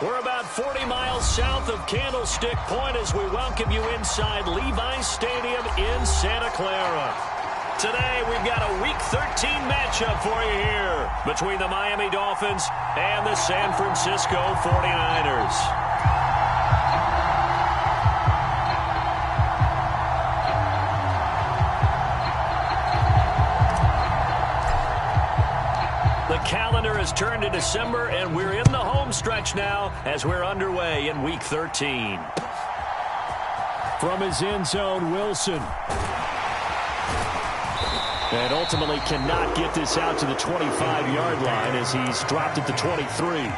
We're about 40 miles south of Candlestick Point as we welcome you inside Levi's Stadium in Santa Clara. Today, we've got a Week 13 matchup for you here between the Miami Dolphins and the San Francisco 49ers. The calendar has turned to December, and we're in the home stretch now as we're underway in Week 13. From his end zone, Wilson. And ultimately cannot get this out to the 25-yard line as he's dropped at the 23.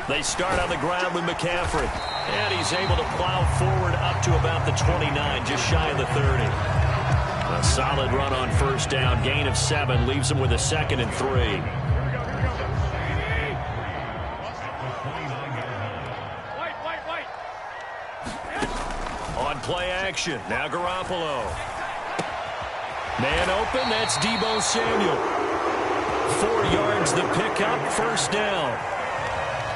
They start on the ground with McCaffrey. And he's able to plow forward up to about the 29, just shy of the 30. A solid run on first down. Gain of 7 leaves him with a 2nd and 3. On play action. Now Garoppolo. Man open. That's Deebo Samuel. 4 yards the pickup. First down.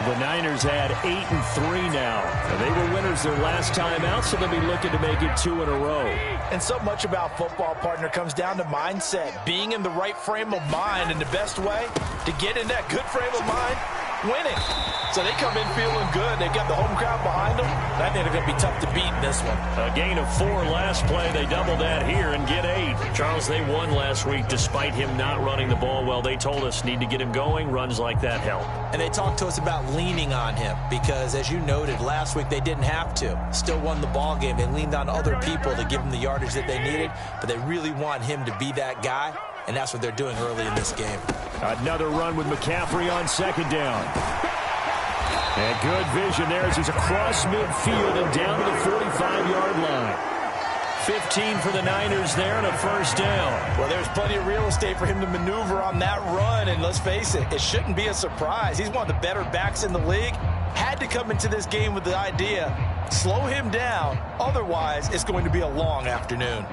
The Niners had 8-3 now. They were winners their last time out, so they'll be looking to make it 2 in a row. And so much about football, partner, comes down to mindset. Being in the right frame of mind, and the best way to get in that good frame of mind, winning. So they come in feeling good. They've got the home crowd behind them. I think they're going to be tough to beat in this one. A gain of 4 last play. They double that here and get 8. Charles, they won last week despite him not running the ball well. They told us need to get him going. Runs like that help. And they talked to us about leaning on him because, as you noted, last week they didn't have to. Still won the ball game. They leaned on other people to give them the yardage that they needed, but they really want him to be that guy, and that's what they're doing early in this game. Another run with McCaffrey on 2nd down. And good vision there as he's across midfield and down to the 45-yard line. 15 for the Niners there and a first down. Well, there's plenty of real estate for him to maneuver on that run, and let's face it, it shouldn't be a surprise. He's one of the better backs in the league. Had to come into this game with the idea, slow him down, otherwise it's going to be a long afternoon.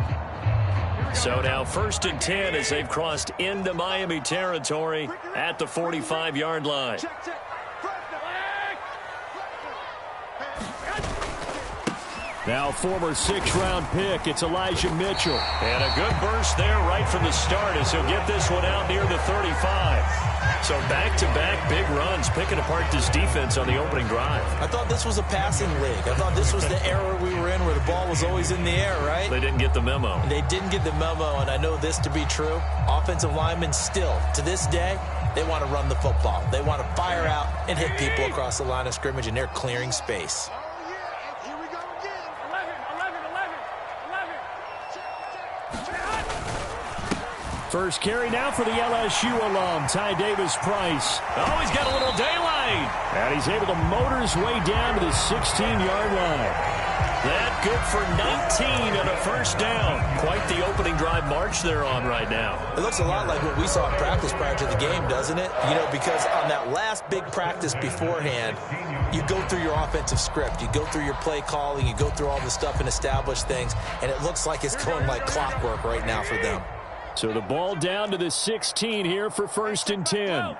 So now 1st and 10 as they've crossed into Miami territory at the 45-yard line. Now former 6th-round pick, it's Elijah Mitchell. And a good burst there right from the start as he'll get this one out near the 35. So back-to-back big runs, picking apart this defense on the opening drive. I thought this was a passing league. I thought this was the era we were in where the ball was always in the air, right? They didn't get the memo. They didn't get the memo, and I know this to be true. Offensive linemen still, to this day, they want to run the football. They want to fire out and hit people across the line of scrimmage, and they're clearing space. First carry now for the LSU alum, Ty Davis-Price. Oh, he's got a little daylight. And he's able to motor his way down to the 16-yard line. That good for 19 and a first down. Quite the opening drive march they're on right now. It looks a lot like what we saw in practice prior to the game, doesn't it? You know, because on that last big practice beforehand, you go through your offensive script. You go through your play calling. You go through all the stuff and establish things. And it looks like it's going like clockwork right now for them. So the ball down to the 16 here for 1st and 10.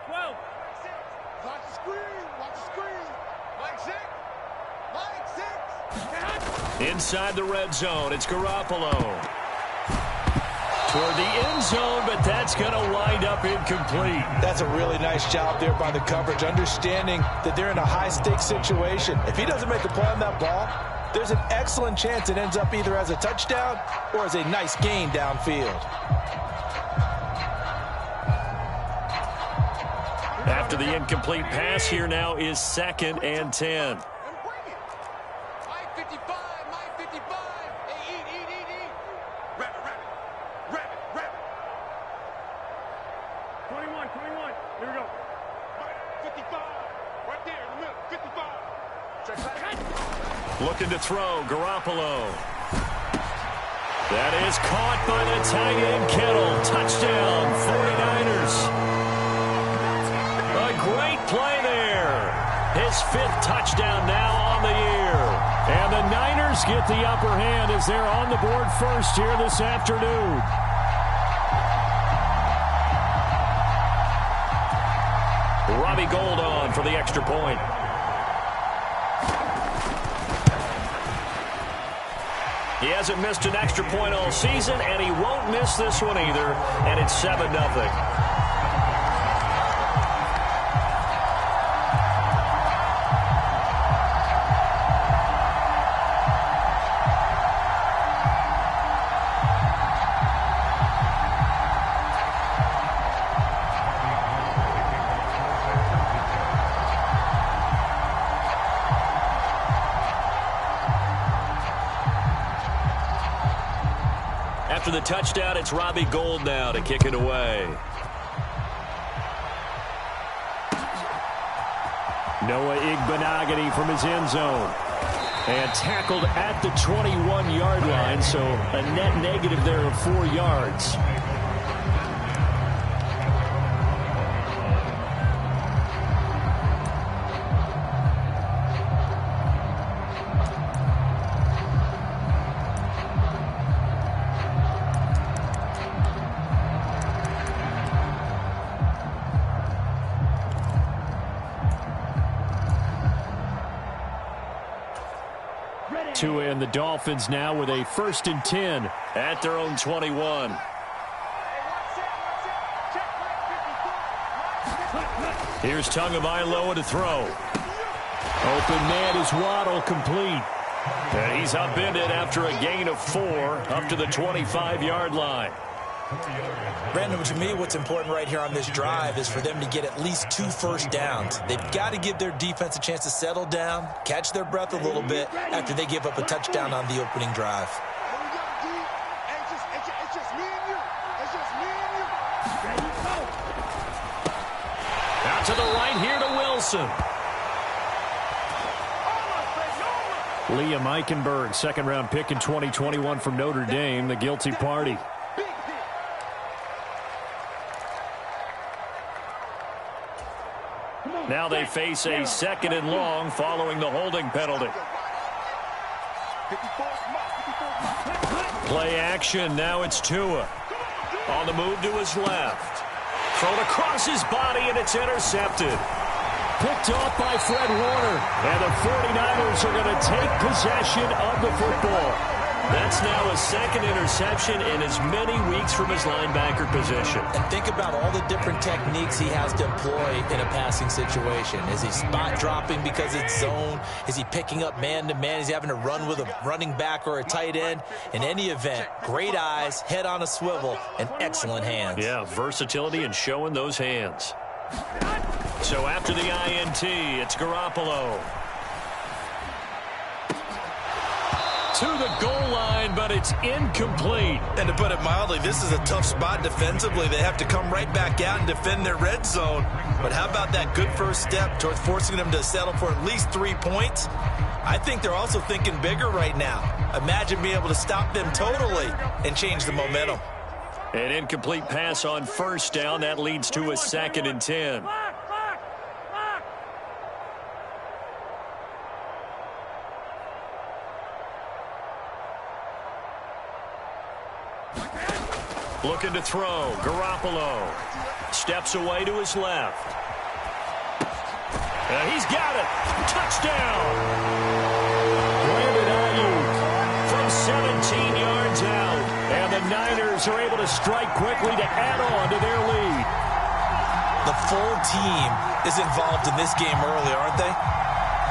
Inside the red zone, it's Garoppolo. Toward the end zone, but that's going to wind up incomplete. That's a really nice job there by the coverage, understanding that they're in a high-stakes situation. If he doesn't make a play on that ball, there's an excellent chance it ends up either as a touchdown or as a nice gain downfield. After the incomplete pass, here now is 2nd and 10. Looking to throw, Garoppolo. That is caught by the tight end, Kittle. Touchdown, 49ers. A great play there. His 5th touchdown now on the year. And the Niners get the upper hand as they're on the board first here this afternoon. Robbie Gould on for the extra point. He hasn't missed an extra point all season, and he won't miss this one either, and it's 7-0. After the touchdown, it's Robbie Gould now to kick it away. Noah Igbenogany from his end zone. And tackled at the 21-yard line, so a net negative there of 4 yards. Tua and the Dolphins now with a 1st and 10 at their own 21. Here's Tagovailoa to throw. Open man is Waddle, complete. And he's upended after a gain of 4 up to the 25-yard line. Brandon, to me, what's important right here on this drive is for them to get at least 2 first downs. They've got to give their defense a chance to settle down, catch their breath a little bit after they give up a touchdown on the opening drive. Out to the right here to Wilson. Liam Eichenberg, 2nd-round pick in 2021 from Notre Dame, the guilty party. Now they face a 2nd and long following the holding penalty. Play action. Now it's Tua. On the move to his left. Thrown across his body, and it's intercepted. Picked off by Fred Warner. And the 49ers are going to take possession of the football. That's now his 2nd interception in as many weeks from his linebacker position. And think about all the different techniques he has to employ in a passing situation. Is he spot dropping because it's zone? Is he picking up man-to-man? Is he having to run with a running back or a tight end? In any event, great eyes, head on a swivel, and excellent hands. Yeah, versatility and showing those hands. So after the INT, it's Garoppolo. To the goal line, but it's incomplete. And to put it mildly, this is a tough spot defensively. They have to come right back out and defend their red zone. But how about that good first step towards forcing them to settle for at least 3 points? I think they're also thinking bigger right now. Imagine being able to stop them totally and change the momentum. An incomplete pass on 1st down. That leads to a 2nd and 10. Looking to throw. Garoppolo steps away to his left. And he's got it. Touchdown. Brandon Ayuk from 17 yards out. And the Niners are able to strike quickly to add on to their lead. The full team is involved in this game early, aren't they?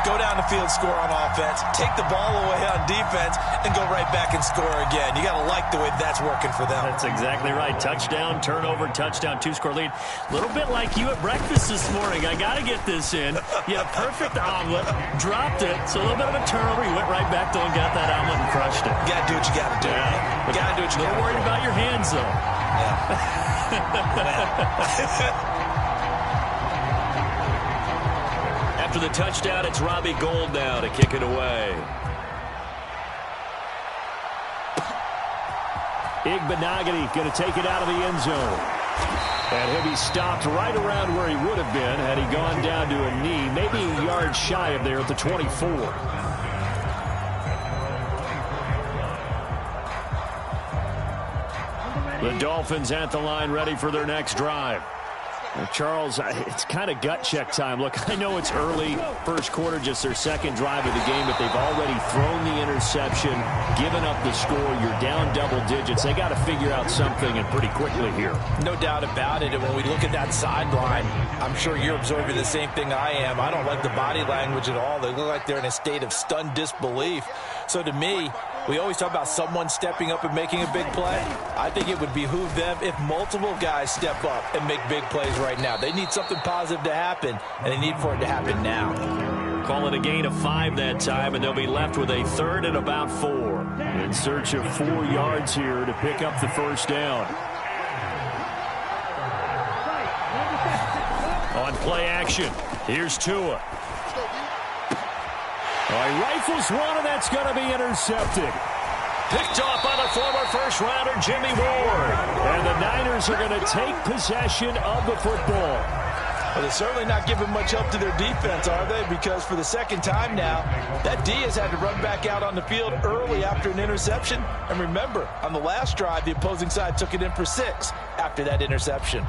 Go down the field, score on offense, take the ball away on defense, and go right back and score again. You got to like the way that's working for them. That's exactly right. Touchdown, turnover, touchdown, 2-score lead. A little bit like you at breakfast this morning. I got to get this in. You had a perfect omelet, dropped it, so a little bit of a turnover. You went right back though and got that omelet and crushed it. You got to do what you got to do. Yeah. You got to do what you got to do. A little worried about your hands, though. Yeah. After the touchdown, it's Robbie Gould now to kick it away. Igbenogany going to take it out of the end zone. And he'll be stopped right around where he would have been had he gone down to a knee, maybe a yard shy of there at the 24. The Dolphins at the line ready for their next drive. Charles, it's kind of gut check time. Look, I know it's early, first quarter, just their second drive of the game, but they've already thrown the interception, given up the score. You're down double digits. They got to figure out something, and pretty quickly here. No doubt about it. And when we look at that sideline, I'm sure you're observing the same thing I am. I don't like the body language at all. They look like they're in a state of stunned disbelief. So to me, we always talk about someone stepping up and making a big play. I think it would behoove them if multiple guys step up and make big plays right now. They need something positive to happen, and they need for it to happen now. Call it a gain of 5 that time, and they'll be left with a third and about 4. In search of 4 yards here to pick up the first down. On play action, here's Tua. He rifles one, and that's going to be intercepted. Picked off by the former first-rounder Jimmy Ward. And the Niners are going to take possession of the football. Well, they're certainly not giving much help to their defense, are they? Because for the second time now, that D has had to run back out on the field early after an interception. And remember, on the last drive, the opposing side took it in for 6 after that interception.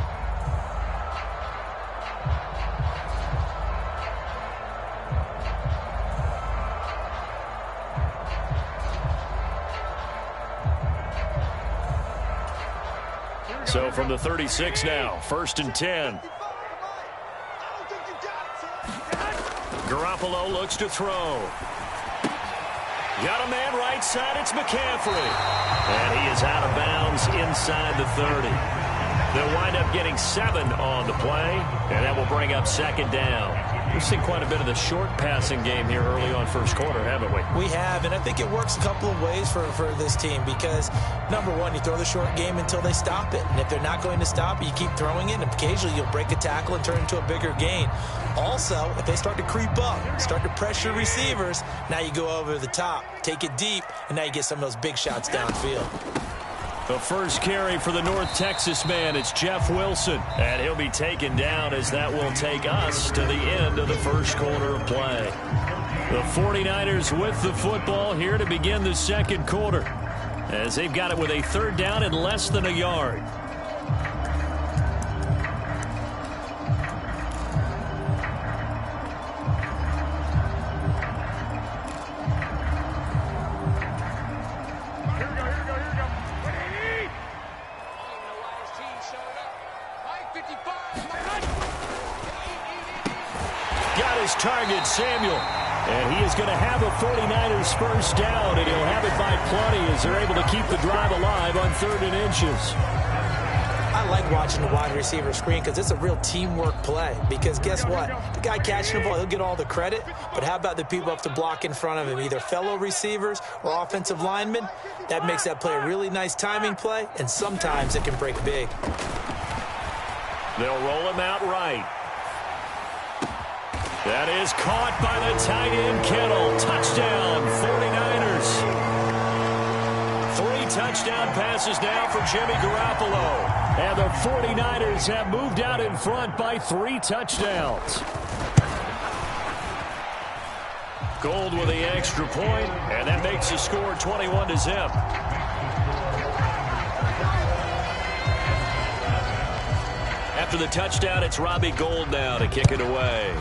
So from the 36 now, 1st and 10. Garoppolo looks to throw. Got a man right side, it's McCaffrey. And he is out of bounds inside the 30. They'll wind up getting 7 on the play, and that will bring up 2nd down. We've seen quite a bit of the short passing game here early on first quarter, haven't we? We have, and I think it works a couple of ways for this team because, number one, you throw the short game until they stop it. And if they're not going to stop it, you keep throwing it, and occasionally you'll break a tackle and turn into a bigger gain. Also, if they start to creep up, start to pressure receivers, now you go over the top, take it deep, and now you get some of those big shots downfield. The first carry for the North Texas man, it's Jeff Wilson. And he'll be taken down as that will take us to the end of the first quarter of play. The 49ers with the football here to begin the second quarter, as they've got it with a 3rd down and less than a yard. Target Samuel, and he is going to have a 49ers first down, and he'll have it by plenty as they're able to keep the drive alive on 3rd and inches. I like watching the wide receiver screen because it's a real teamwork play. Because guess what? The guy catching the ball, he'll get all the credit. But how about the people up to block in front of him, either fellow receivers or offensive linemen? That makes that play a really nice timing play, and sometimes it can break big. They'll roll him out right. That is caught by the tight end, Kittle. Touchdown, 49ers. 3 touchdown passes now for Jimmy Garoppolo. And the 49ers have moved out in front by 3 touchdowns. Gould with the extra point, and that makes the score 21-0. After the touchdown, it's Robbie Gould now to kick it away.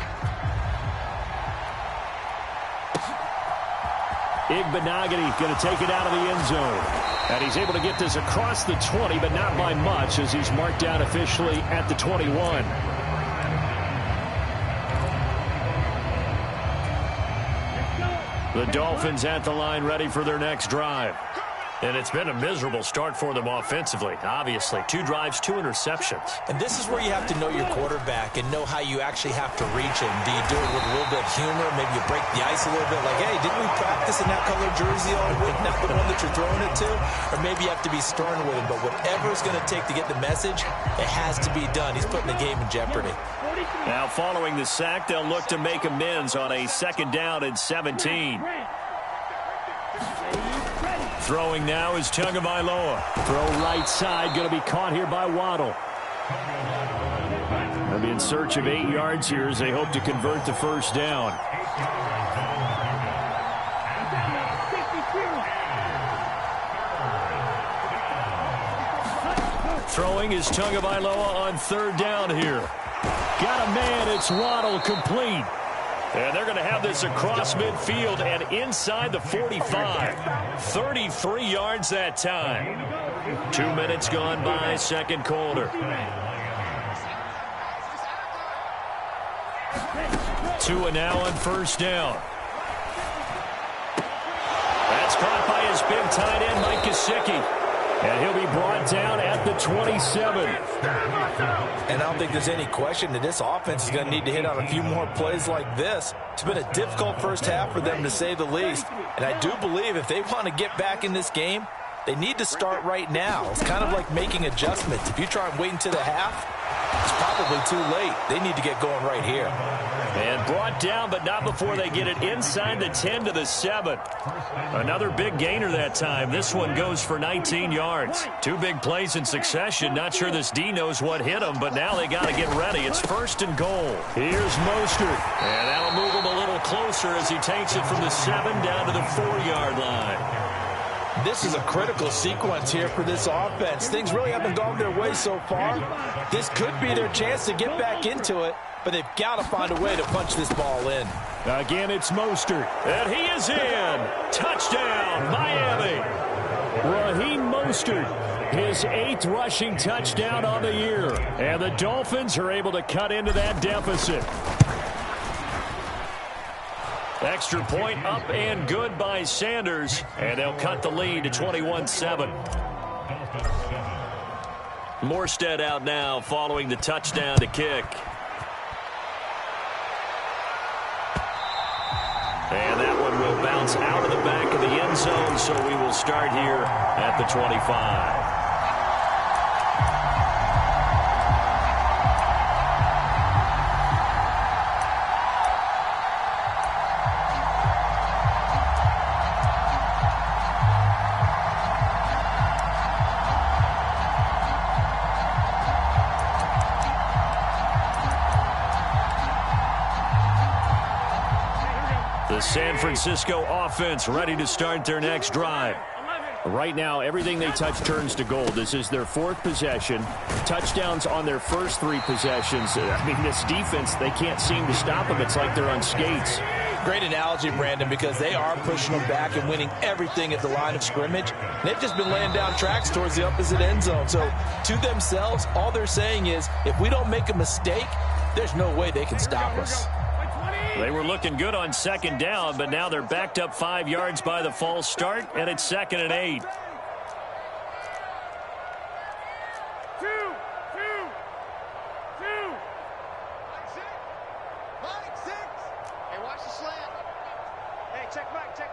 Igbenogany going to take it out of the end zone. And he's able to get this across the 20, but not by much as he's marked down officially at the 21. The Dolphins at the line ready for their next drive. And it's been a miserable start for them offensively, obviously. 2 drives, 2 interceptions. And this is where you have to know your quarterback and know how you actually have to reach him. Do you do it with a little bit of humor? Maybe you break the ice a little bit like, hey, didn't we practice in that color jersey all week, not the one that you're throwing it to? Or maybe you have to be stern with him. But whatever it's going to take to get the message, it has to be done. He's putting the game in jeopardy. Now following the sack, they'll look to make amends on a 2nd down and 17. Throwing now is Tagovailoa. Throw right side, going to be caught here by Waddle. They'll be in search of 8 yards here as they hope to convert the 1st down. Throwing is Tagovailoa on 3rd down here. Got a man, it's Waddle, complete. And they're going to have this across midfield and inside the 45. 33 yards that time. 2 minutes gone by, 2nd quarter. Tua now on 1st down. That's caught by his big tight end, Mike Gesicki. And he'll be brought down at the 27. And I don't think there's any question that this offense is going to need to hit on a few more plays like this. It's been a difficult first half for them, to say the least. And I do believe if they want to get back in this game, they need to start right now. It's kind of like making adjustments. If you try and wait until the half, it's probably too late. They need to get going right here. And brought down, but not before they get it inside the 10 to the 7. Another big gainer that time. This one goes for 19 yards. 2 big plays in succession. Not sure this D knows what hit him, but now they got to get ready. It's 1st and goal. Here's Mostert. And that'll move him a little closer as he takes it from the 7 down to the 4-yard line. This is a critical sequence here for this offense. Things really haven't gone their way so far. This could be their chance to get back into it, but they've got to find a way to punch this ball in. Again, it's Mostert. And he is in. Touchdown, Miami. Raheem Mostert, his 8th rushing touchdown on the year. And the Dolphins are able to cut into that deficit. Extra point up and good by Sanders. And they'll cut the lead to 21-7. Morstead out now following the touchdown to kick. And that one will bounce out of the back of the end zone, so we will start here at the 25. San Francisco offense ready to start their next drive. Right now, everything they touch turns to gold. This is their 4th possession. Touchdowns on their first 3 possessions. I mean, this defense, they can't seem to stop them. It's like they're on skates. Great analogy, Brandon, because they are pushing them back and winning everything at the line of scrimmage. They've just been laying down tracks towards the opposite end zone. So, to themselves, all they're saying is, if we don't make a mistake, there's no way they can stop us. They were looking good on 2nd down, but now they're backed up 5 yards by the false start, and it's 2nd and 8. Two. Mike 6. Hey, watch the slant. Hey, check Mike 6.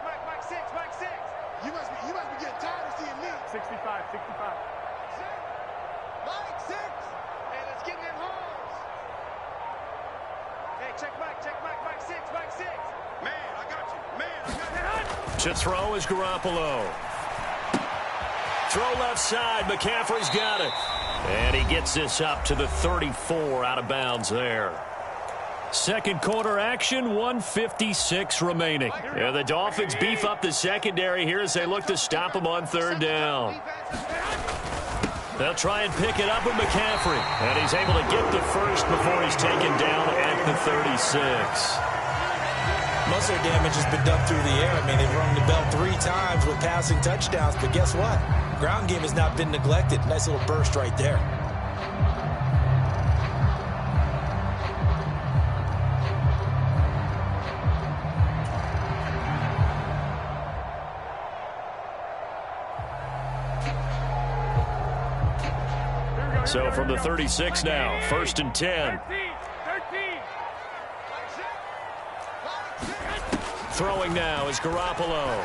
You must be getting tired of seeing me. 65. Mike 6. Hey, let's get in them holes. Hey, check Mike 6. Man, I got you. To throw is Garoppolo. Throw left side. McCaffrey's got it. And he gets this up to the 34 out of bounds there. 2nd quarter action, 1:56 remaining. And the Dolphins beef up the secondary here as they look to stop him on 3rd down. They'll try and pick it up with McCaffrey. And he's able to get the first before he's taken down at the 36. Most of their damage has been done through the air. I mean, they've rung the bell 3 times with passing touchdowns, but guess what? Ground game has not been neglected. Nice little burst right there. So from the 36 now, 1st and 10. Throwing now is Garoppolo.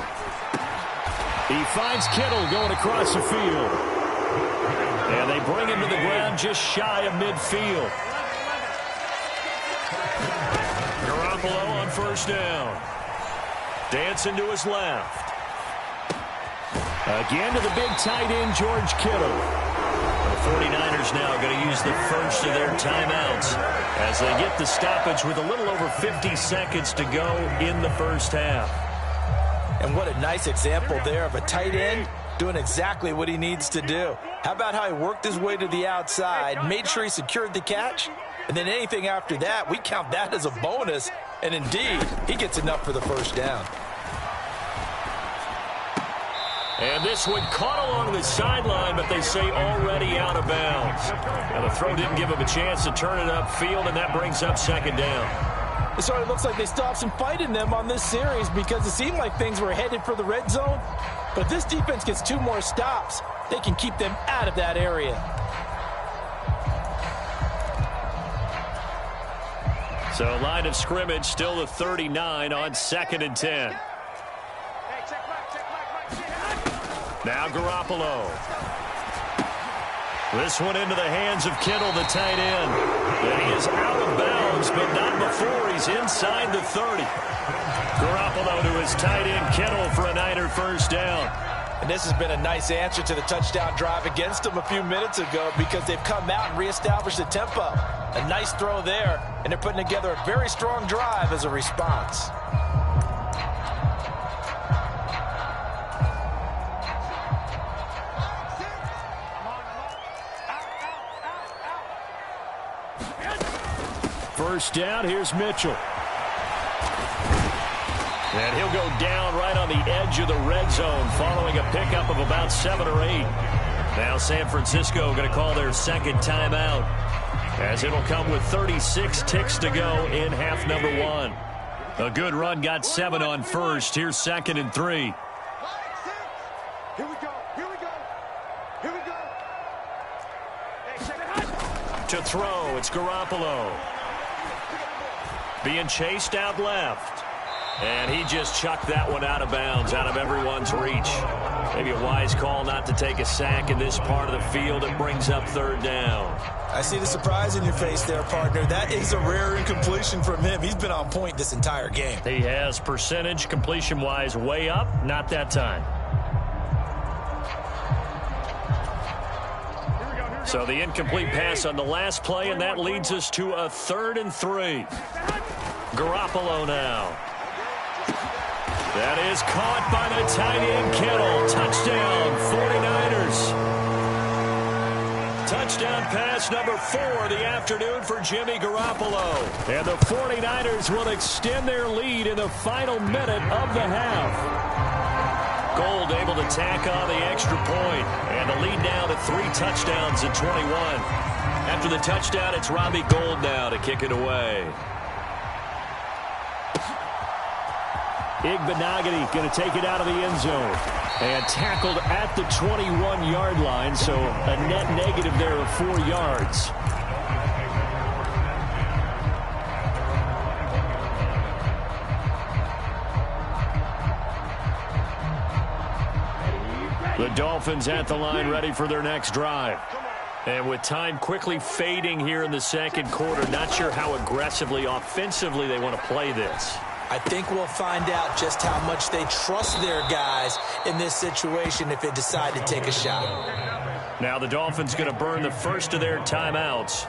He finds Kittle going across the field. And they bring him to the ground just shy of midfield. Garoppolo on first down. Dancing to his left. Again to the big tight end, George Kittle. The 49ers now going to use the first of their timeouts as they get the stoppage with a little over 50 seconds to go in the first half. And what a nice example there of a tight end doing exactly what he needs to do. How about how he worked his way to the outside, made sure he secured the catch, and then anything after that, we count that as a bonus. And indeed, he gets enough for the first down. And this one caught along the sideline, but they say already out of bounds. And the throw didn't give him a chance to turn it upfield, and that brings up second down. It sort of looks like they still have some fight in them on this series because it seemed like things were headed for the red zone. But if this defense gets 2 more stops, they can keep them out of that area. So line of scrimmage still the 39 on 2nd and 10. Now Garoppolo. This one into the hands of Kittle, the tight end. And he is out of bounds, but not before he's inside the 30. Garoppolo to his tight end, Kittle, for a Niner first down. And this has been a nice answer to the touchdown drive against them a few minutes ago because they've come out and reestablished the tempo. A nice throw there, and they're putting together a very strong drive as a response. First down, here's Mitchell. And he'll go down right on the edge of the red zone following a pickup of about 7 or 8. Now San Francisco going to call their second timeout as it'll come with 36 ticks to go in half number 1. A good run got 7 on first. Here's 2nd and 3. Here we go. Here we go. Here we go. Hey, check it out. To throw, it's Garoppolo. Being chased out left. And he just chucked that one out of bounds, out of everyone's reach. Maybe a wise call not to take a sack in this part of the field. It brings up 3rd down. I see the surprise in your face there, partner. That is a rare incompletion from him. He's been on point this entire game. He has percentage completion-wise way up. Not that time. So the incomplete pass on the last play, and that leads us to a 3rd and 3. Garoppolo now. That is caught by the tight end, Kittle. Touchdown, 49ers. Touchdown pass number 4 of the afternoon for Jimmy Garoppolo. And the 49ers will extend their lead in the final minute of the half. Gold able to tack on the extra point, and the lead now to 3 touchdowns at 21. After the touchdown, it's Robbie Gould now to kick it away. Igbenogany going to take it out of the end zone. And tackled at the 21-yard line, so a net negative there of 4 yards. The Dolphins at the line ready for their next drive. And with time quickly fading here in the second quarter, not sure how aggressively, offensively they want to play this. I think we'll find out just how much they trust their guys in this situation if they decide to take a shot. Now the Dolphins going to burn the first of their timeouts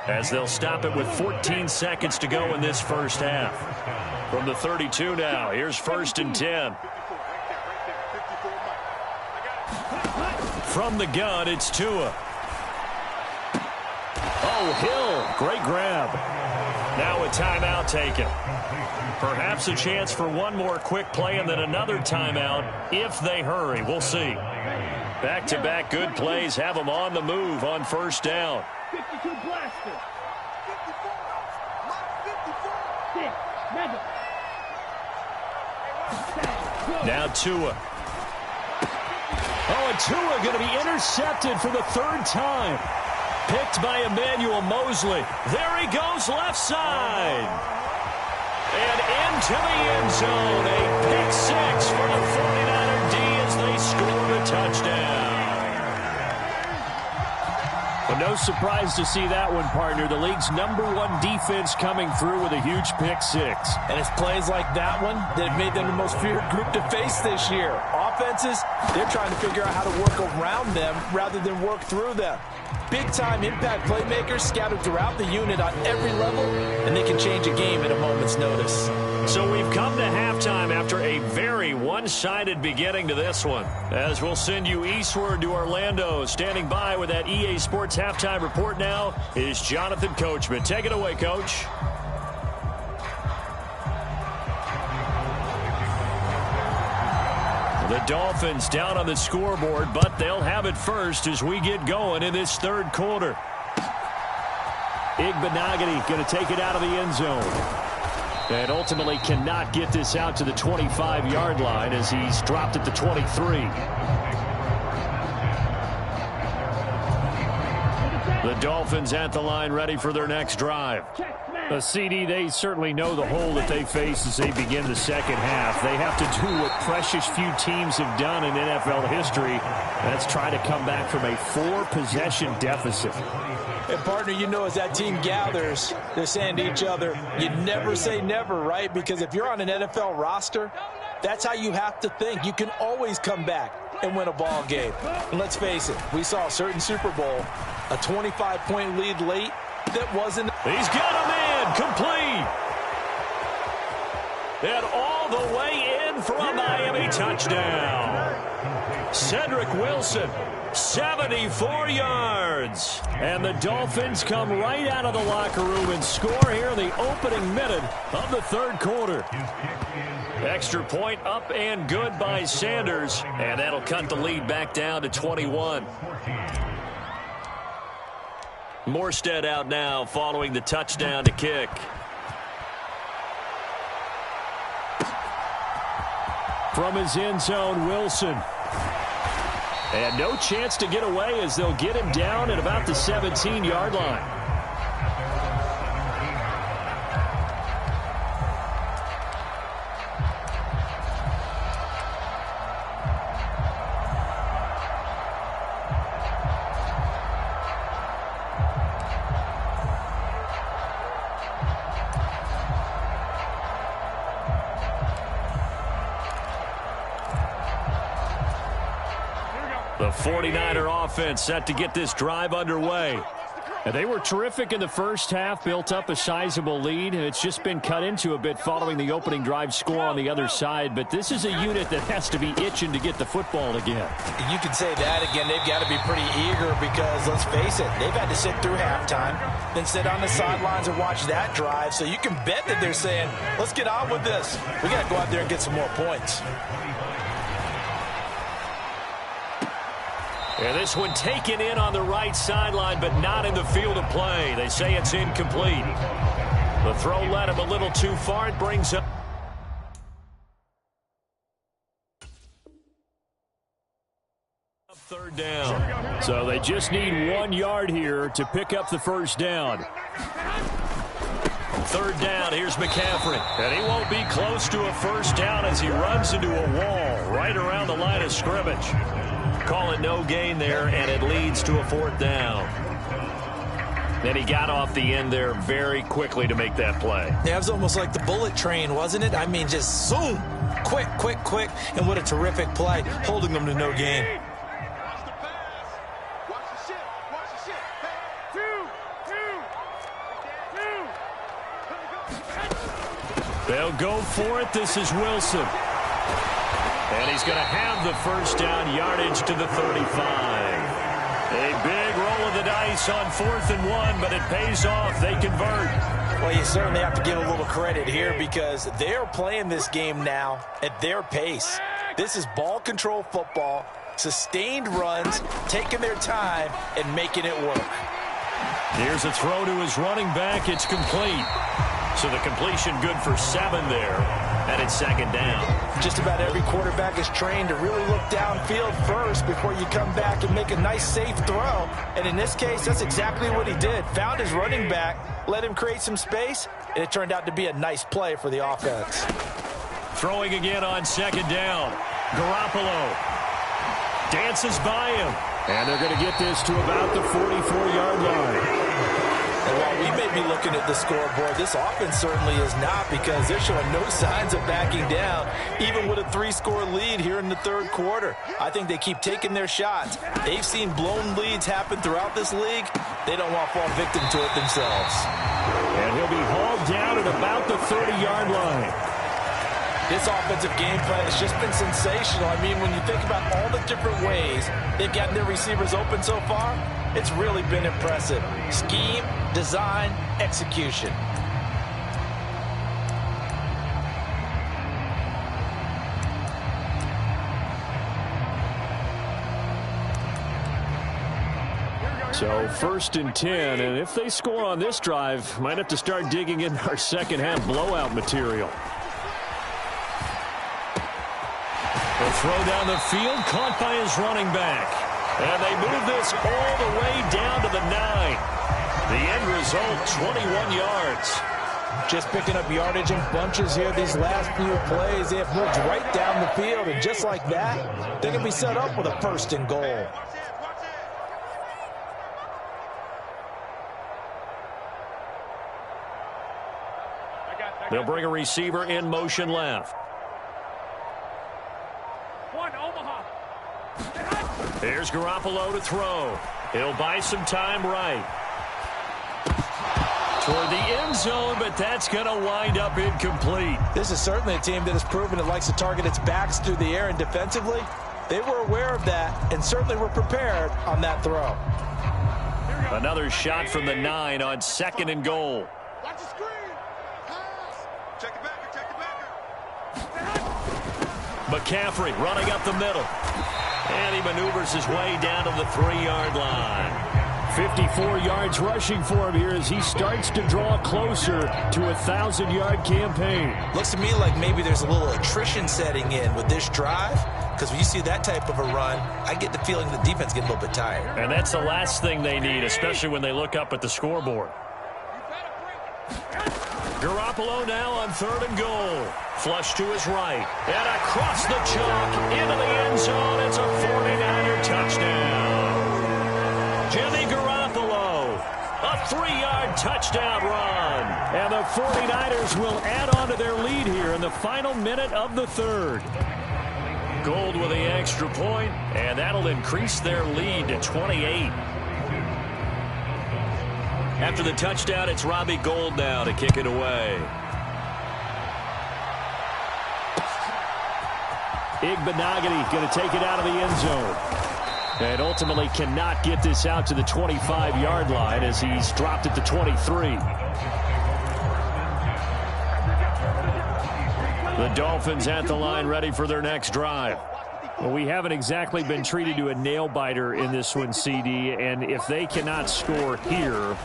as they'll stop it with 14 seconds to go in this first half. From the 32 now, here's 1st and 10. From the gun, it's Tua. Oh, Hill, great grab. Now a timeout taken. Perhaps a chance for one more quick play and then another timeout if they hurry. We'll see. Back-to-back good plays have them on the move on first down. 52 blaster. 54. Now Tua. Oh, and Tua going to be intercepted for the 3rd time. Picked by Emmanuel Mosley. There he goes left side. And into the end zone. A pick 6 for the 49er D as they score the touchdown. Well, no surprise to see that one, partner. The league's #1 defense coming through with a huge pick-6. And it's plays like that one that have made them the most feared group to face this year. Offenses, they're trying to figure out how to work around them rather than work through them. Big-time impact playmakers scattered throughout the unit on every level, and they can change a game at a moment's notice. So we've come to halftime after a very one-sided beginning to this one. As we'll send you eastward to Orlando. Standing by with that EA Sports halftime report now is Jonathan Coachman. Take it away, Coach. The Dolphins down on the scoreboard, but they'll have it first as we get going in this third quarter. Igbenogany going to take it out of the end zone. And ultimately cannot get this out to the 25-yard line as he's dropped at the 23. The Dolphins at the line ready for their next drive. A CD, they certainly know the hole that they face as they begin the second half. They have to do what precious few teams have done in NFL history. That's try to come back from a 4-possession deficit. And, partner, you know as that team gathers, they're saying to each other, you never say never, right? Because if you're on an NFL roster, that's how you have to think. You can always come back and win a ball game. And let's face it, we saw a certain Super Bowl, a 25-point lead late that wasn't. He's got a man complete. And all the way in for a Miami touchdown. Cedric Wilson, 74 yards. And the Dolphins come right out of the locker room and score here in the opening minute of the third quarter. Extra point up and good by Sanders. And that'll cut the lead back down to 21. Morstead out now following the touchdown to kick. From his end zone, Wilson. And no chance to get away as they'll get him down at about the 17-yard line. The 49er offense set to get this drive underway. And they were terrific in the first half, built up a sizable lead, and it's just been cut into a bit following the opening drive score on the other side. But this is a unit that has to be itching to get the football again. You can say that again. They've got to be pretty eager because, let's face it, they've had to sit through halftime, then sit on the sidelines and watch that drive. So you can bet that they're saying, let's get on with this. We got to go out there and get some more points. And this one taken in on the right sideline, but not in the field of play. They say it's incomplete. The throw led him a little too far. It brings up third down. So they just need 1 yard here to pick up the first down. Third down, here's McCaffrey. And he won't be close to a first down as he runs into a wall right around the line of scrimmage. Call it no gain there, and it leads to a fourth down. Then he got off the end there very quickly to make that play. Yeah, it was almost like the bullet train, wasn't it? I mean, just zoom. Quick, quick, quick. And what a terrific play, holding them to no gain. Watch the pass. Watch the shit. Watch the shit. Two. They'll go for it. This is Wilson. And he's going to have the first down, yardage to the 35. A big roll of the dice on 4th and 1, but it pays off. They convert. Well, you certainly have to give a little credit here because they're playing this game now at their pace. This is ball control football, sustained runs, taking their time and making it work. Here's a throw to his running back. It's complete. So the completion good for 7 there. And it's second down. Just about every quarterback is trained to really look downfield first before you come back and make a nice, safe throw. And in this case, that's exactly what he did. Found his running back, let him create some space, and it turned out to be a nice play for the offense. Throwing again on second down. Garoppolo dances by him. And they're going to get this to about the 44-yard line. And while we may be looking at the scoreboard, this offense certainly is not, because they're showing no signs of backing down, even with a 3-score lead here in the third quarter. I think they keep taking their shots. They've seen blown leads happen throughout this league. They don't want to fall victim to it themselves. And he'll be hauled down at about the 30-yard line. This offensive game plan has just been sensational. I mean, when you think about all the different ways they've gotten their receivers open so far, it's really been impressive. Scheme, design, execution. So 1st and 10, and if they score on this drive, might have to start digging in our second half blowout material. The throw down the field, caught by his running back. And they move this all the way down to the 9. The end result, 21 yards. Just picking up yardage in bunches here these last few plays. They have moved right down the field, and just like that, they're going to be set up with a 1st and goal. They'll bring a receiver in motion left. Here's Garoppolo to throw. He'll buy some time right. Toward the end zone, but that's going to wind up incomplete. This is certainly a team that has proven it likes to target its backs through the air, and defensively, they were aware of that and certainly were prepared on that throw. Another shot from the 9 on 2nd and goal. Watch the screen. Pass. Check the backer. Check the backer. McCaffrey running up the middle. And he maneuvers his way down to the 3-yard line. 54 yards rushing for him here as he starts to draw closer to a 1,000-yard campaign. Looks to me like maybe there's a little attrition setting in with this drive, because when you see that type of a run, I get the feeling the defense gets a little bit tired. And that's the last thing they need, especially when they look up at the scoreboard. Garoppolo now on 3rd and goal. Flush to his right. And across the chalk into the end zone. It's a 49er touchdown. Jimmy Garoppolo. A 3-yard touchdown run. And the 49ers will add on to their lead here in the final minute of the 3rd. Gold with the extra point, and that'll increase their lead to 28. After the touchdown, it's Robbie Gould now to kick it away. Igbenogany going to take it out of the end zone. And ultimately cannot get this out to the 25-yard line as he's dropped at the 23. The Dolphins at the line ready for their next drive. Well, we haven't exactly been treated to a nail-biter in this one, CD, and if they cannot score here,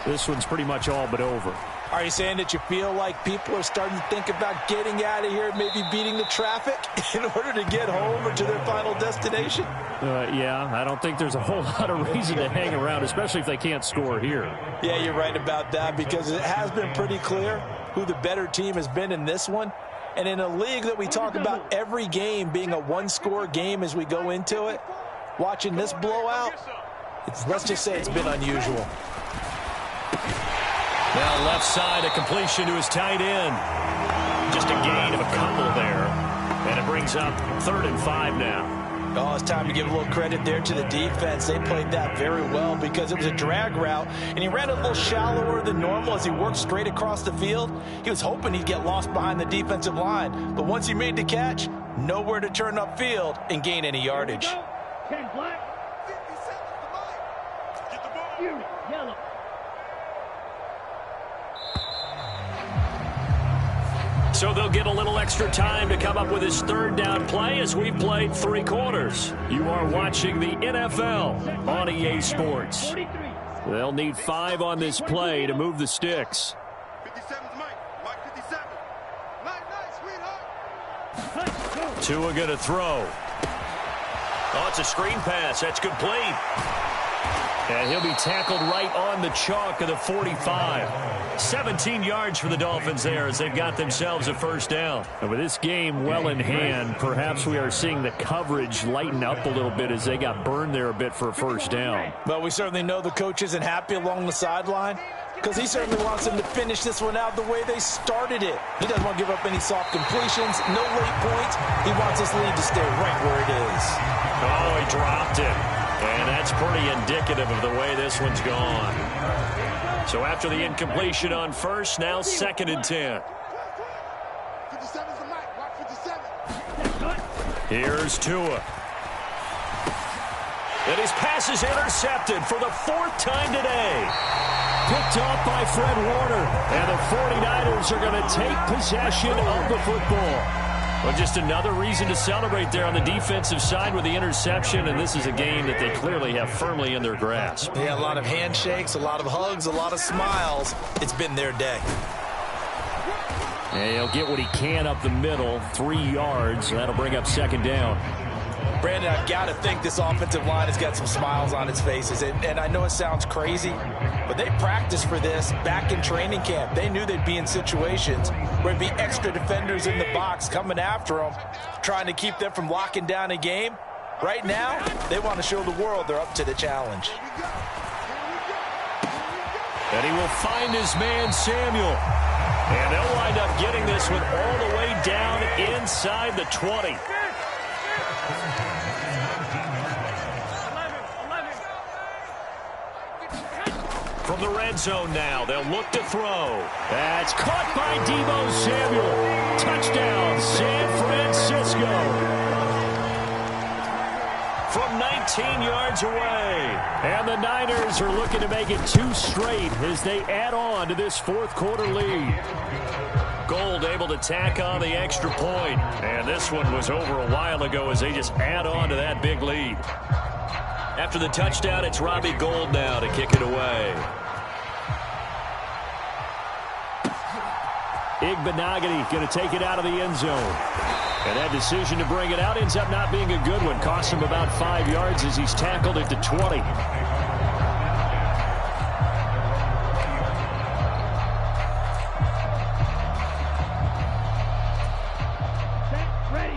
this one's pretty much all but over. Are you saying that you feel like people are starting to think about getting out of here, maybe beating the traffic in order to get home or to their final destination? Yeah, I don't think there's a whole lot of reason to hang around, especially if they can't score here. Yeah, you're right about that, because it has been pretty clear who the better team has been in this one. And in a league that we talk about every game being a one-score game as we go into it, watching this blowout, let's just say it's been unusual. Now left side, a completion to his tight end. Just a gain of a couple there. And it brings up 3rd and 5 now. Oh, it's time to give a little credit there to the defense. They played that very well because it was a drag route, and he ran a little shallower than normal as he worked straight across the field. He was hoping he'd get lost behind the defensive line, but once he made the catch, nowhere to turn upfield and gain any yardage. 10 black. 57 the ball. Get the ball. Yellow. So they'll get a little extra time to come up with his 3rd down play as we've played 3 quarters. You are watching the NFL on EA Sports. They'll need 5 on this play to move the sticks. 57's Mike. Mike 57. Night, sweetheart. Tua going to throw. Oh, it's a screen pass. That's complete. And he'll be tackled right on the chalk of the 45. 17 yards for the Dolphins there as they've got themselves a first down. And with this game well in hand, perhaps we are seeing the coverage lighten up a little bit as they got burned there a bit for a first down. Well, we certainly know the coach isn't happy along the sideline because he certainly wants them to finish this one out the way they started it. He doesn't want to give up any soft completions, no late points. He wants this lead to stay right where it is. Oh, he dropped it. And that's pretty indicative of the way this one's gone. So after the incompletion on first, now 2nd and 10. 57's the mic. Watch 57. Here's Tua. And his pass is intercepted for the 4th time today. Picked off by Fred Warner. And the 49ers are going to take possession of the football. Well, just another reason to celebrate there on the defensive side with the interception, and this is a game that they clearly have firmly in their grasp. Yeah, a lot of handshakes, a lot of hugs, a lot of smiles. It's been their day. And he'll get what he can up the middle, 3 yards. That'll bring up 2nd down. Brandon, I've got to think this offensive line has got some smiles on its faces. And I know it sounds crazy, but they practiced for this back in training camp. They knew they'd be in situations where there'd be extra defenders in the box coming after them, trying to keep them from locking down a game. Right now, they want to show the world they're up to the challenge. And he will find his man, Samuel. And they'll wind up getting this one all the way down inside the 20. From the red zone now, they'll look to throw. That's caught by Deebo Samuel. Touchdown, San Francisco. From 19 yards away. And the Niners are looking to make it 2 straight as they add on to this 4th quarter lead. Gold able to tack on the extra point. And this one was over a while ago as they just add on to that big lead. After the touchdown, it's Robbie Gould now to kick it away. Igbenogany going to take it out of the end zone. And that decision to bring it out ends up not being a good one. Costs him about 5 yards as he's tackled at the 20.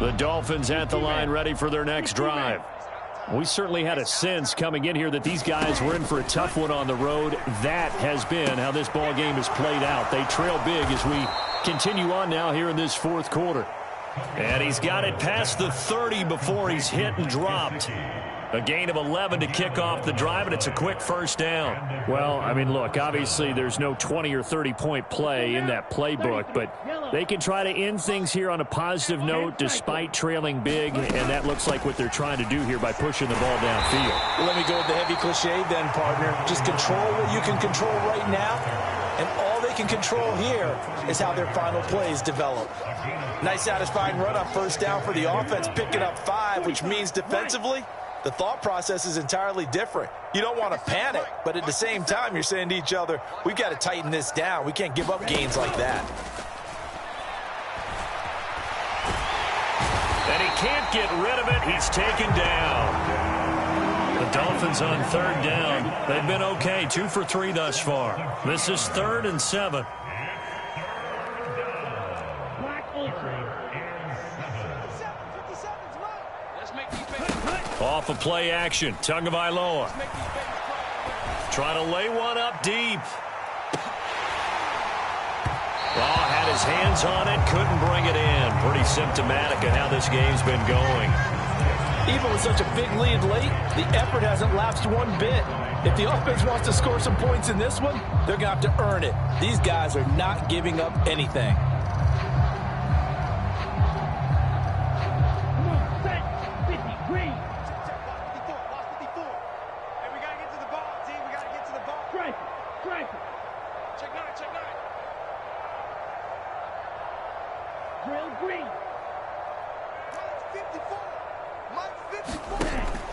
The Dolphins at the line ready for their next drive. We certainly had a sense coming in here that these guys were in for a tough one on the road. That has been how this ball game has played out. They trail big as we continue on now here in this 4th quarter. And he's got it past the 30 before he's hit and dropped. A gain of 11 to kick off the drive, and it's a quick first down. Well, I mean, look, obviously there's no 20 or 30-point play in that playbook, but they can try to end things here on a positive note despite trailing big, and that looks like what they're trying to do here by pushing the ball downfield. Well, let me go with the heavy cliche then, partner. Just control what you can control right now, and all they can control here is how their final plays develop. Nice satisfying run on first down for the offense, picking up 5, which means defensively, the thought process is entirely different. You don't want to panic, but at the same time, you're saying to each other, we've got to tighten this down. We can't give up gains like that. And he can't get rid of it. He's taken down. The Dolphins on 3rd down. They've been okay, 2 for 3 thus far. This is 3rd and 7. Off of play action, Tagovailoa. Trying to lay one up deep. Oh, had his hands on it, couldn't bring it in. Pretty symptomatic of how this game's been going. Even with such a big lead late, the effort hasn't lapsed one bit. If the offense wants to score some points in this one, they're going to have to earn it. These guys are not giving up anything.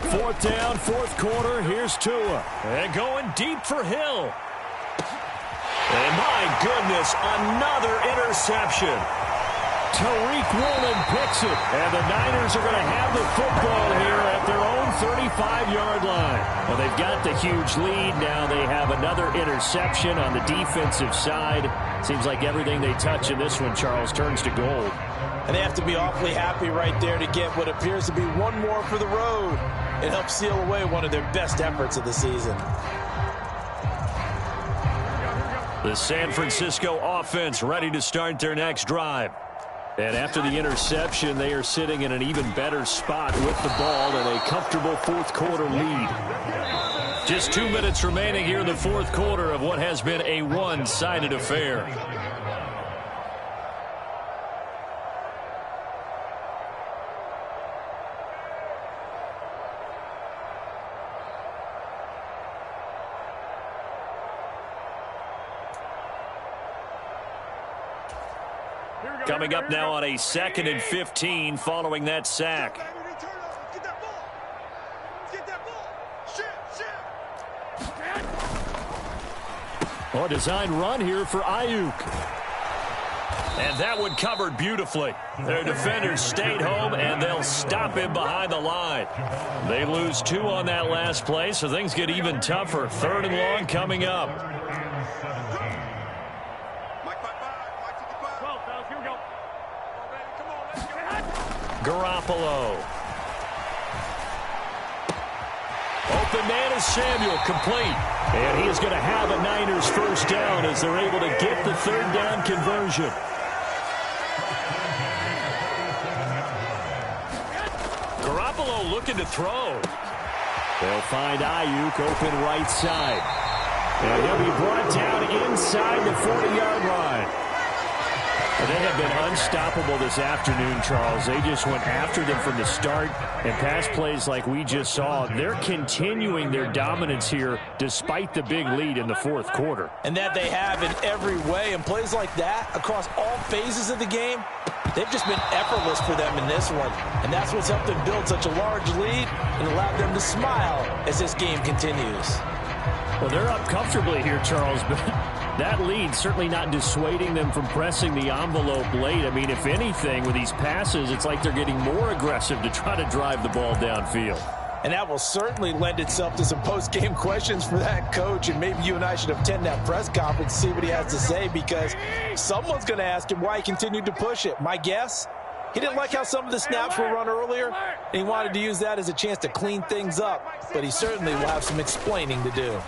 Fourth down, 4th quarter. Here's Tua. And going deep for Hill. And my goodness, another interception. Tariq Woolen picks it, and the Niners are going to have the football here at their own 35-yard line. Well, they've got the huge lead. Now they have another interception on the defensive side. Seems like everything they touch in this one, Charles, turns to gold. And they have to be awfully happy right there to get what appears to be one more for the road. It helps seal away one of their best efforts of the season. The San Francisco offense ready to start their next drive. And after the interception, they are sitting in an even better spot with the ball and a comfortable fourth-quarter lead. Just 2 minutes remaining here in the fourth quarter of what has been a one-sided affair. Coming up now on a 2nd and 15 following that sack. Oh, a design run here for Ayuk. And that one covered beautifully. Their defenders stayed home, and they'll stop him behind the line. They lose 2 on that last play, so things get even tougher. 3rd and long coming up. Garoppolo. Open man is Samuel, complete. And he is going to have a Niners first down as they're able to get the 3rd down conversion. Garoppolo looking to throw. They'll find Ayuk open right side. And he'll be brought down inside the 40-yard line. They have been unstoppable this afternoon, Charles. They just went after them from the start, and pass plays like we just saw. They're continuing their dominance here despite the big lead in the fourth quarter. And that they have in every way. And plays like that across all phases of the game, they've just been effortless for them in this one. And that's what's helped them build such a large lead and allowed them to smile as this game continues. Well, they're up comfortably here, Charles, but that lead certainly not dissuading them from pressing the envelope late. I mean, if anything, with these passes, it's like they're getting more aggressive to try to drive the ball downfield. And that will certainly lend itself to some post-game questions for that coach. And maybe you and I should attend that press conference and see what he has to say, because someone's going to ask him why he continued to push it. My guess, he didn't like how some of the snaps were run earlier, and he wanted to use that as a chance to clean things up. But he certainly will have some explaining to do.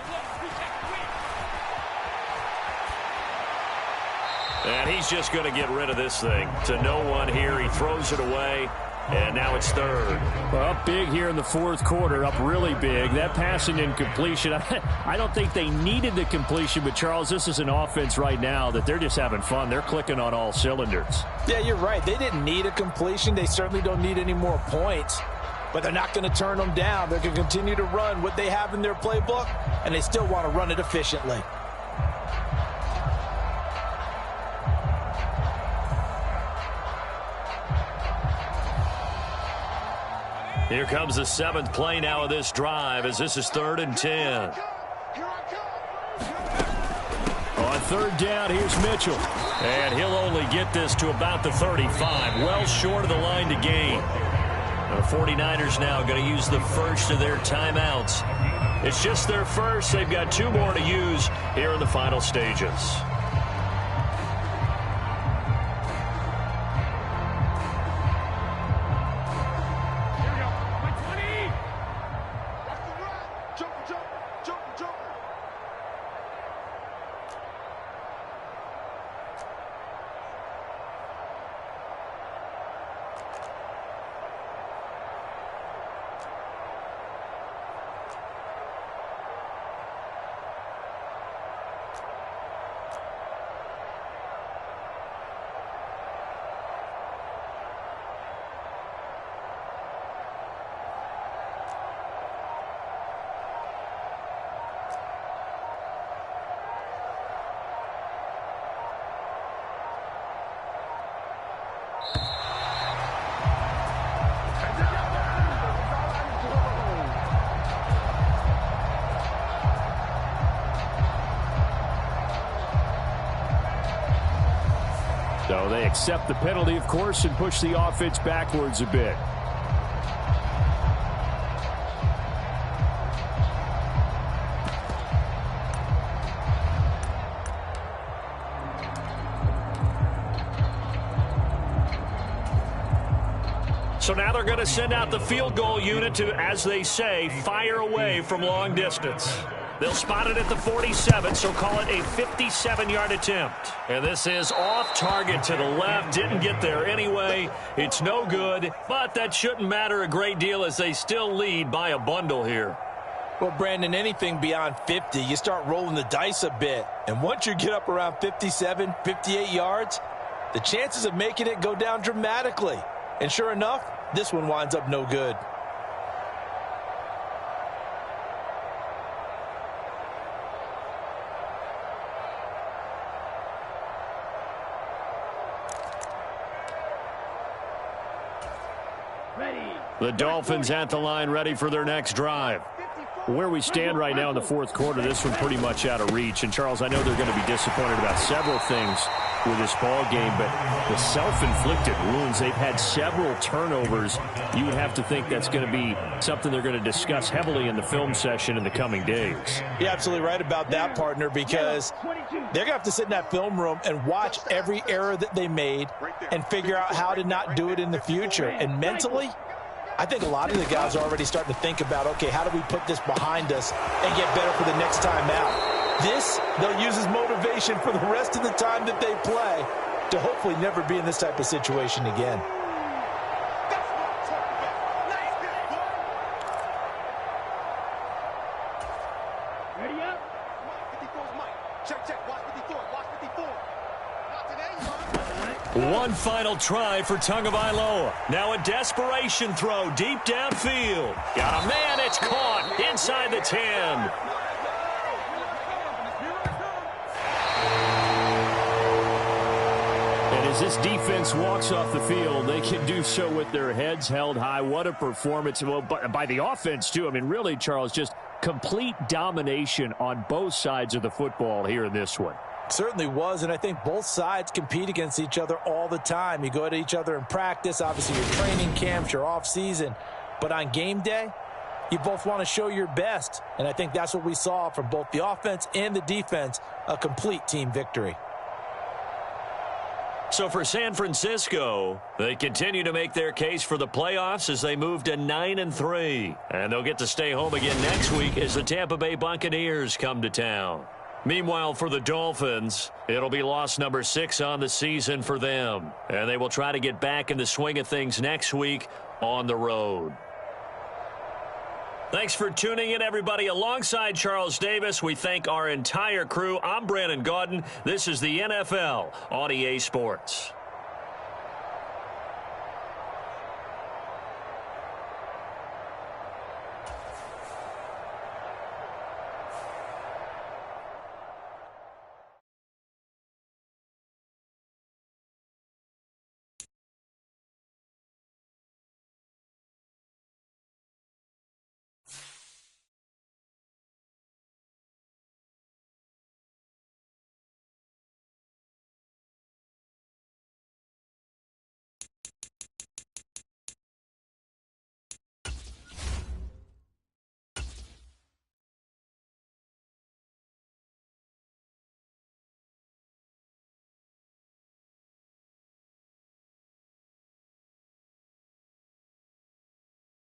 And he's just going to get rid of this thing to no one here. He throws it away, and now it's 3rd. Well, up big here in the fourth quarter, up really big. That passing incompletion, I don't think they needed the completion, but, Charles, this is an offense right now that they're just having fun. They're clicking on all cylinders. Yeah, you're right. They didn't need a completion. They certainly don't need any more points, but they're not going to turn them down. They're going to continue to run what they have in their playbook, and they still want to run it efficiently. Here comes the 7th play now of this drive, as this is 3rd and 10. On 3rd down, here's Mitchell. And he'll only get this to about the 35, well short of the line to gain. The 49ers now going to use the first of their timeouts. It's just their first. They've got 2 more to use here in the final stages. So they accept the penalty, of course, and push the offense backwards a bit. So now they're going to send out the field goal unit to, as they say, fire away from long distance. They'll spot it at the 47, so call it a 57-yard attempt. And this is off target to the left. Didn't get there anyway. It's no good, but that shouldn't matter a great deal as they still lead by a bundle here. Well, Brandon, anything beyond 50, you start rolling the dice a bit. And once you get up around 57, 58 yards, the chances of making it go down dramatically. And sure enough, this one winds up no good. The Dolphins at the line, ready for their next drive. Where we stand right now in the fourth quarter, this one pretty much out of reach. And, Charles, I know they're going to be disappointed about several things with this ball game, but the self-inflicted wounds, they've had several turnovers. You would have to think that's going to be something they're going to discuss heavily in the film session in the coming days. You're absolutely right about that, partner, because they're going to have to sit in that film room and watch every error that they made and figure out how to not do it in the future. And mentally, I think a lot of the guys are already starting to think about, okay, how do we put this behind us and get better for the next time out? This, they'll use as motivation for the rest of the time that they play to hopefully never be in this type of situation again. Ready up? 54's Mike. Check. Watch 54. Watch 54. Not today, Mom. One final try for Tagovailoa. Now a desperation throw deep downfield. Got a man. It's caught inside the 10. As this defense walks off the field, they can do so with their heads held high. What a performance. Well, by the offense, too. I mean, really, Charles, just complete domination on both sides of the football here in this one. Certainly was, and I think both sides compete against each other all the time. You go at each other in practice, obviously your training camps, your off-season. But on game day, you both want to show your best. And I think that's what we saw from both the offense and the defense, a complete team victory. So for San Francisco, they continue to make their case for the playoffs as they move to 9-3. And they'll get to stay home again next week as the Tampa Bay Buccaneers come to town. Meanwhile, for the Dolphins, it'll be loss number 6 on the season for them. And they will try to get back in the swing of things next week on the road. Thanks for tuning in, everybody. Alongside Charles Davis, we thank our entire crew. I'm Brandon Gaudin. This is the NFL on EA Sports.